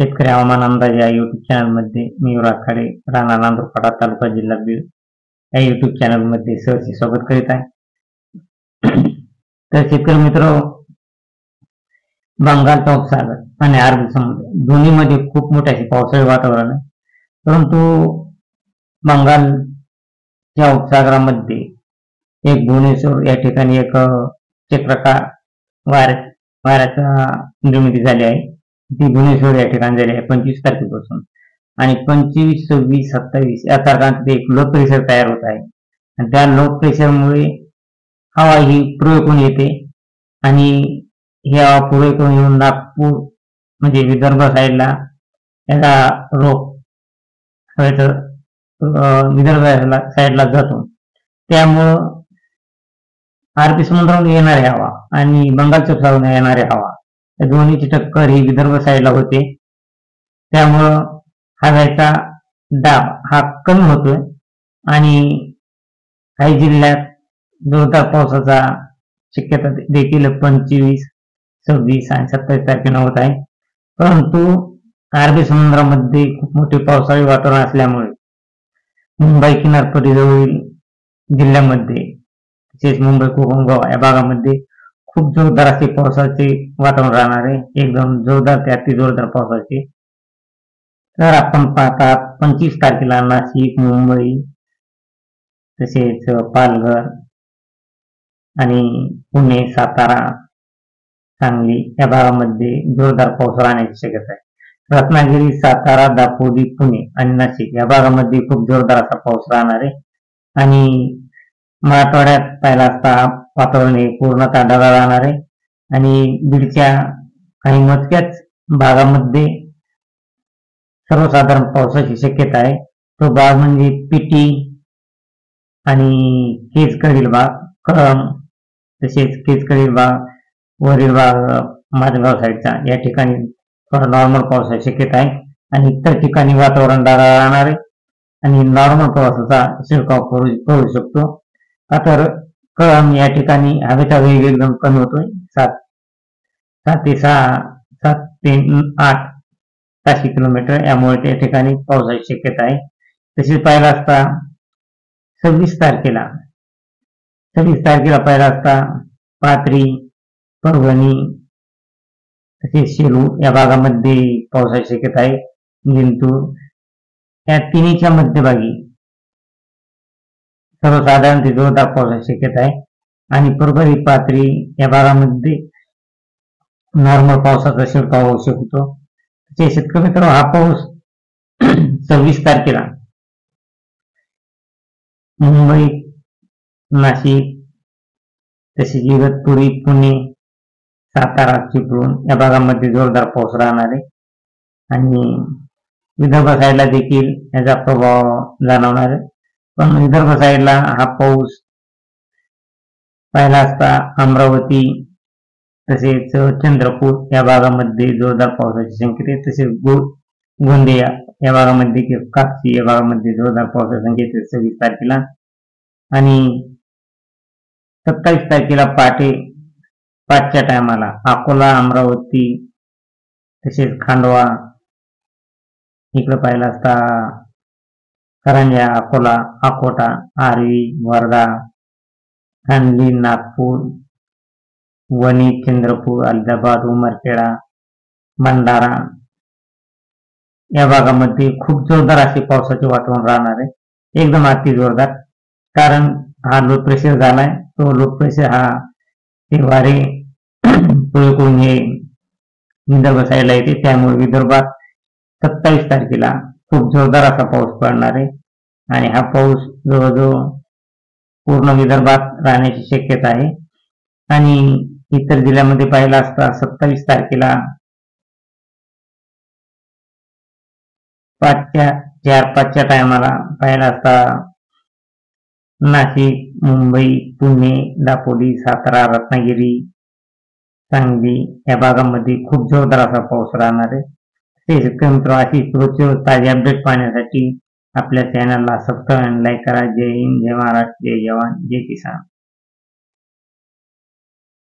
शेतकरी हवामान अंदाज या युट्यूब चॅनलमध्ये मी राखाडे राणा नांदूरपाडा तालुका जिल्हा बीड या युट्यूब चॅनलमध्ये सहर्ष स्वागत करीत आहे. तर शेतकरी मित्र, बंगालचा उपसागर आणि अरबी समुद्र दोन्हीमध्ये खूप मोठे असे पावसाळी वातावरण आहे. परंतु बंगालच्या उपसागरामध्ये एक भुवनेश्वर या ठिकाणी एक चक्राकार वाऱ्याचा निर्मिती झाली आहे. ती भुवनेश्वर या ठिकाणी झाली आहे 25 तारखेपासून आणि 25, 26, 27 या तारखांत एक लो प्रेशर तयार होत आहे आणि त्या लो प्रेशरमुळे हवा ही पूर्वेकडून येते आणि ही हवा पूर्वेकडून येऊन नागपूर म्हणजे विदर्भ साईडला याचा रोख विदर्भ साईडला जातो. त्यामुळं अरबी समुद्रावरून येणारी हवा आणि बंगालच्या उपसागरातून येणारी हवा या दोन्हीची टक्कर ही विदर्भ साईडला होते. त्यामुळं हवेचा दाब हा कमी होतोय आणि काही जिल्ह्यात जोरदार पावसाचा शक्यता देखील 25, 26 आणि 27 तारखेला होत आहे. परंतु अरबी समुद्रामध्ये खूप मोठे पावसाळी वातावरण असल्यामुळे मुंबई किनारपट्टीजवळील जिल्ह्यामध्ये तसेच मुंबई कोकणगाव या भागामध्ये खूप जोरदार असे पावसाचे वातावरण राहणार आहे. एकदम जोरदार ते अति जोरदार पावसाचे. तर आपण पाहता 25 तारखेला नाशिक, मुंबई तसेच पालघर आणि पुणे, सातारा, सांगली या भागामध्ये जोरदार पाऊस राहण्याची शक्यता आहे. रत्नागिरी, सातारा, दापोली, पुणे आणि नाशिक या भागामध्ये खूप जोरदार असा पाऊस राहणार आहे. आणि मराठवाड्यात पाहिला असता वातावरण हे पूर्णतः ढगाळ राहणार आहे आणि बीडच्या काही मोजक्याच भागामध्ये सर्वसाधारण पावसाची शक्यता आहे. तो भाग म्हणजे पिटी आणि केजकडील भाग, कळंब तसेच केजकडील भाग, वरील भाग माझगाव साईडचा या ठिकाणी थोडा नॉर्मल पावसाची शक्यता आहे आणि इतर ठिकाणी वातावरण ढगाळ राहणार आहे आणि नॉर्मल पावसाचा शिरकाव पडू शकतो. तर कळंब या ठिकाणी हवेचा वेग एकदम कमी होतोय 7 ते 8 ताशी किलोमीटर, यामुळे त्या ठिकाणी पावसाची शक्यता आहे. तसेच पाहिला असता 26 तारखेला पाहिला असता पाथरी, परभणी तसेच शेलू या भागामध्ये पावसाची शक्यता आहे. जिंतूर या तिन्हीच्या मध्यभागी सर्वसाधारण ते जोरदार पावसाची शक्यता आहे आणि परभणी, पाथरी या भागामध्ये नॉर्मल पावसाचा शिरकाव होऊ शकतो. शेतकरी मित्र, हा पाऊस 26 तारखेला मुंबई, नाशिक तसेच इगतपुरी, पुणे, सातारा, चिपळूण या भागामध्ये जोरदार पाऊस राहणार आहे आणि विदर्भ साईडला देखील याचा प्रभाव जाणवणार आहे. पण विदर्भ साईडला हा पाऊस पाहिला असता अमरावती तसेच चंद्रपूर या भागामध्ये जोरदार पावसाची शक्यता आहे. तसेच गोंदिया या भागामध्ये किंवा कापसी या भागामध्ये जोरदार पावसाची शक्यता आहे 26 तारखेला. आणि 27 तारखेला पाचच्या टायमाला अकोला, अमरावती तसेच खांडवा इकडे पाहिला असता करंजा, अकोला, अकोटा, आर्वी, वर्धा, सांगली, नागपूर, वणी, चंद्रपूर, अहमदाबाद, उमरखेडा, भंडारा या भागामध्ये खूप जोरदार असे पावसाचे वातावरण राहणार आहे, एकदम अति जोरदार. कारण हा लो प्रेशर झालाय. तो लो प्रेशर हा ते वारे पूर्वेकडून हे विदर्भ साईडला येते. त्यामुळे विदर्भात 27 तारखेला खूप जोरदार असा पाऊस पडणार आहे आणि हा पाऊस जवळजवळ पूर्ण विदर्भात राहण्याची शक्यता आहे. आणि इतर जिल्ह्यामध्ये पाहिला असता 27 तारखेला 4-5च्या टायमाला पाहिला असता नाशिक, मुंबई, पुणे, दापोली, सातारा, रत्नागिरी, सांगली या भागामध्ये खूप जोरदार असा पाऊस राहणार आहे. शेतकरी मित्र, अशी रोजची ताजी अपडेट पाहण्यासाठी आपल्या चॅनलला सबस्क्राईब आणि लाईक करा. जय हिंद, जय महाराष्ट्र, जय जवान, जय किसान.